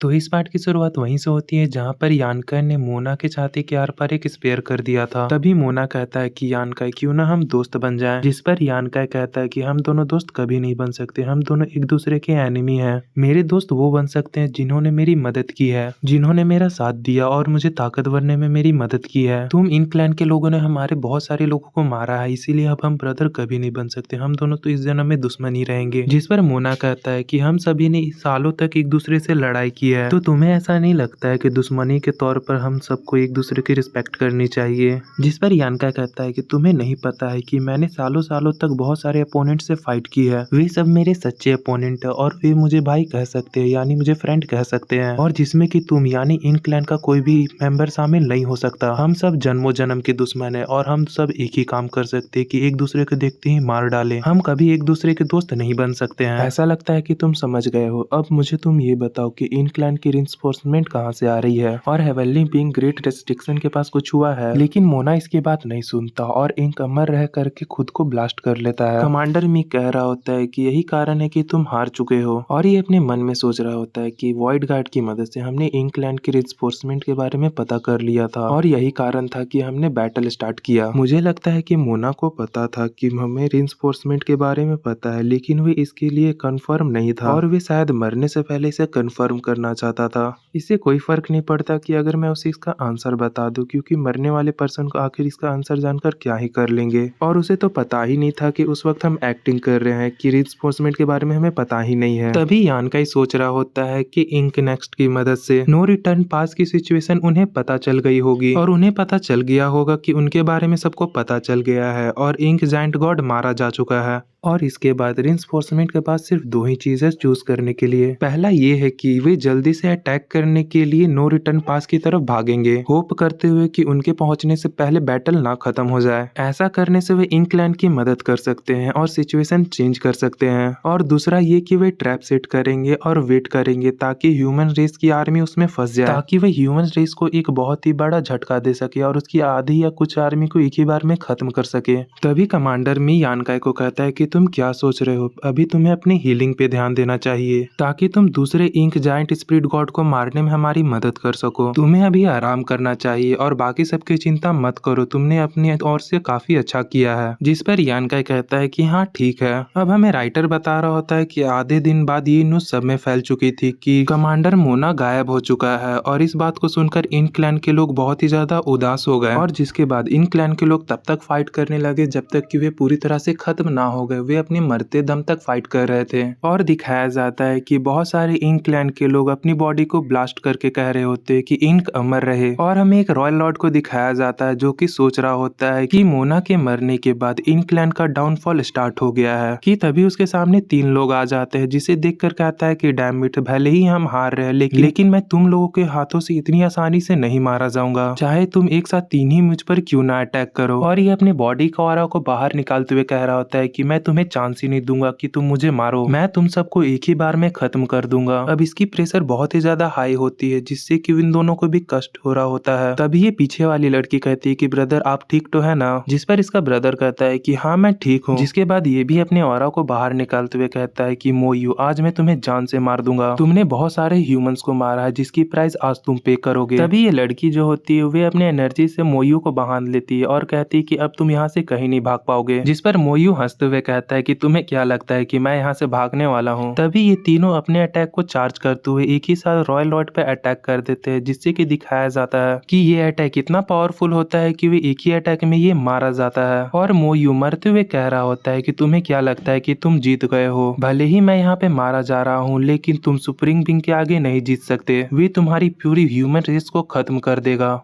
तो इस पार्ट की शुरुआत वहीं से होती है जहाँ पर यानका ने मोना के छाती के आर पार एक स्पेयर कर दिया था। तभी मोना कहता है कि यानका क्यों ना हम दोस्त बन जाएं, जिस पर यानका कहता है कि हम दोनों दोस्त कभी नहीं बन सकते, हम दोनों एक दूसरे के एनिमी हैं। मेरे दोस्त वो बन सकते हैं जिन्होंने मेरी मदद की है, जिन्होंने मेरा साथ दिया और मुझे ताकत बनने में मेरी मदद की है। तुम इन क्लैन के लोगों ने हमारे बहुत सारे लोगों को मारा है, इसीलिए अब हम ब्रदर कभी नहीं बन सकते, हम दोनों तो इस जन्म में दुश्मन ही रहेंगे। जिस पर मोना कहता है कि हम सभी ने सालों तक एक दूसरे से लड़ाई की है, तो तुम्हें ऐसा नहीं लगता है कि दुश्मनी के तौर पर हम सबको एक दूसरे की रिस्पेक्ट करनी चाहिए। जिस पर यानका कहता है कि तुम्हें नहीं पता है कि मैंने सालों सालों तक बहुत सारे अपोनेंट से फाइट की है, वे सब मेरे सच्चे अपोनेंट है और वे मुझे भाई कह सकते हैं, यानी मुझे फ्रेंड कह सकते हैं, और जिसमें कि तुम यानी इन क्लैन का कोई भी मेंबर शामिल नहीं हो सकता। हम सब जन्मों जन्म के दुश्मन है और हम सब एक ही काम कर सकते हैं कि एक दूसरे को देखते ही मार डालें, हम कभी एक दूसरे के दोस्त नहीं बन सकते हैं। ऐसा लगता है कि तुम समझ गए हो। अब मुझे तुम ये बताओ कि इन क्लैन की रिइंफोर्समेंट कहाँ से आ रही है, और हेवनली बीइंग ग्रेट रेस्ट्रिक्शन के पास कुछ हुआ है। लेकिन मोना इसकी बात नहीं सुनता और इंक अमर रह करके खुद को ब्लास्ट कर लेता है। कमांडर मी कह रहा होता है कि यही कारण है कि तुम हार चुके हो, और ये अपने मन में सोच रहा होता है कि वॉइड गार्ड की मदद से हमने इंक लैंड की रिइंफोर्समेंट के बारे में पता कर लिया था और यही कारण था कि हमने बैटल स्टार्ट किया। मुझे लगता है कि मोना को पता था कि हमें रिइंफोर्समेंट के बारे में पता है, लेकिन वे इसके लिए कंफर्म नहीं था और वे शायद मरने से पहले इसे कंफर्म करना चाहता था। इससे कोई फर्क नहीं पड़ता कि अगर मैं उसे इसका आंसर बता दूं, क्योंकि मरने वाले पर्सन को आखिर इसका आंसर जानकर क्या ही कर लेंगे, और उसे तो पता ही नहीं था कि उस वक्त हम एक्टिंग कर रहे हैं, कि रिइंफोर्समेंट के बारे में हमें पता ही नहीं है। तभी यानका सोच रहा होता है कि इंक नेक्स्ट की मदद से नो रिटर्न पास की सिचुएशन उन्हें पता चल गई होगी, और उन्हें पता चल गया होगा कि उनके बारे में सबको पता चल गया है और इंक जायंट गॉड मारा जा चुका है। और इसके बाद रिइंफोर्समेंट के पास सिर्फ दो ही चीजें चूज करने के लिए। पहला ये है कि वे जल्दी से अटैक करने के लिए नो रिटर्न पास की तरफ भागेंगे, होप करते हुए कि उनके पहुंचने से पहले बैटल ना खत्म हो जाए। ऐसा करने से वे इंकलैंड की मदद कर सकते हैं और सिचुएशन चेंज कर सकते हैं। और दूसरा ये कि वे ट्रैप सेट करेंगे और वेट करेंगे ताकि ह्यूमन रेस की आर्मी उसमें फंस जाए, ताकि वे ह्यूमन रेस को एक बहुत ही बड़ा झटका दे सके और उसकी आधी या कुछ आर्मी को एक ही बार में खत्म कर सके। तभी कमांडर मी यानकाई को कहता है कि तुम क्या सोच रहे हो, अभी तुम्हें अपनी हीलिंग पे ध्यान देना चाहिए ताकि तुम दूसरे इंक जायंट स्पिरिट गॉड को मारने में हमारी मदद कर सको। तुम्हें अभी आराम करना चाहिए और बाकी सबकी चिंता मत करो, तुमने अपनी ओर से काफी अच्छा किया है। जिस पर यानकाई कहता है कि हाँ ठीक है। अब हमें राइटर बता रहा होता है कि आधे दिन बाद ये न्यूज सब में फैल चुकी थी कि कमांडर मोना गायब हो चुका है, और इस बात को सुनकर इन क्लैन के लोग बहुत ही ज्यादा उदास हो गए, और जिसके बाद इन क्लैन के लोग तब तक फाइट करने लगे जब तक कि वे पूरी तरह से खत्म ना हो गए। वे अपनी मरते दम तक फाइट कर रहे थे, और दिखाया जाता है कि बहुत सारे इंक क्लैन के लोग अपनी बॉडी को ब्लास्ट करके कह रहे होते हैं कि इंक अमर रहे। और हमें एक रॉयल लॉर्ड को दिखाया जाता है जो कि सोच रहा होता है कि मोना के मरने के बाद इंक क्लैन का डाउनफॉल स्टार्ट हो गया है, कि तभी उसके सामने तीन लोग आ जाते हैं, जिसे देखकर कहता है कि डैम इट, भले ही हम हार रहे हैं लेकिन मैं तुम लोगों के हाथों से इतनी आसानी से नहीं मारा जाऊंगा, चाहे तुम एक साथ तीन ही मुझ पर क्यों ना अटैक करो। और ये अपने बॉडी का ऑरा को बाहर निकालते हुए कह रहा होता है कि मैं तुम्हें चांस ही नहीं दूंगा कि तुम मुझे मारो, मैं तुम सबको एक ही बार में खत्म कर दूंगा। अब इसकी प्रेशर बहुत ही ज्यादा हाई होती है, जिससे कि इन दोनों को भी कष्ट हो रहा होता है। तभी ये पीछे वाली लड़की कहती है कि ब्रदर आप ठीक तो है ना, जिस पर इसका ब्रदर कहता है कि हाँ मैं ठीक हूँ। जिसके बाद ये भी अपने ऑरा को बाहर निकालते हुए कहता है कि मोयू आज मैं तुम्हें जान से मार दूंगा, तुमने बहुत सारे ह्यूमंस को मारा है जिसकी प्राइस आज तुम पे करोगे। तभी ये लड़की जो होती है वे अपने एनर्जी से मोयू को बांध लेती है और कहती है कि अब तुम यहाँ से कहीं नहीं भाग पाओगे। जिस पर मोयू हंसते हुए कहता है कि तुम्हें क्या लगता है कि मैं यहाँ से भागने वाला हूँ। तभी ये तीनों अपने अटैक को चार्ज करते हुए एक ही साथ रॉयल लॉर्ड पे अटैक कर देते हैं, जिससे कि दिखाया जाता है कि ये अटैक इतना पावरफुल होता है कि वे एक ही अटैक में ये मारा जाता है। और मोयू मरते हुए कह रहा होता है कि तुम्हें क्या लगता है कि तुम जीत गए हो, भले ही मैं यहाँ पे मारा जा रहा हूँ लेकिन तुम सुप्रीम बीइंग के आगे नहीं जीत सकते, वे तुम्हारी पूरी ह्यूमन रेस को खत्म कर देगा।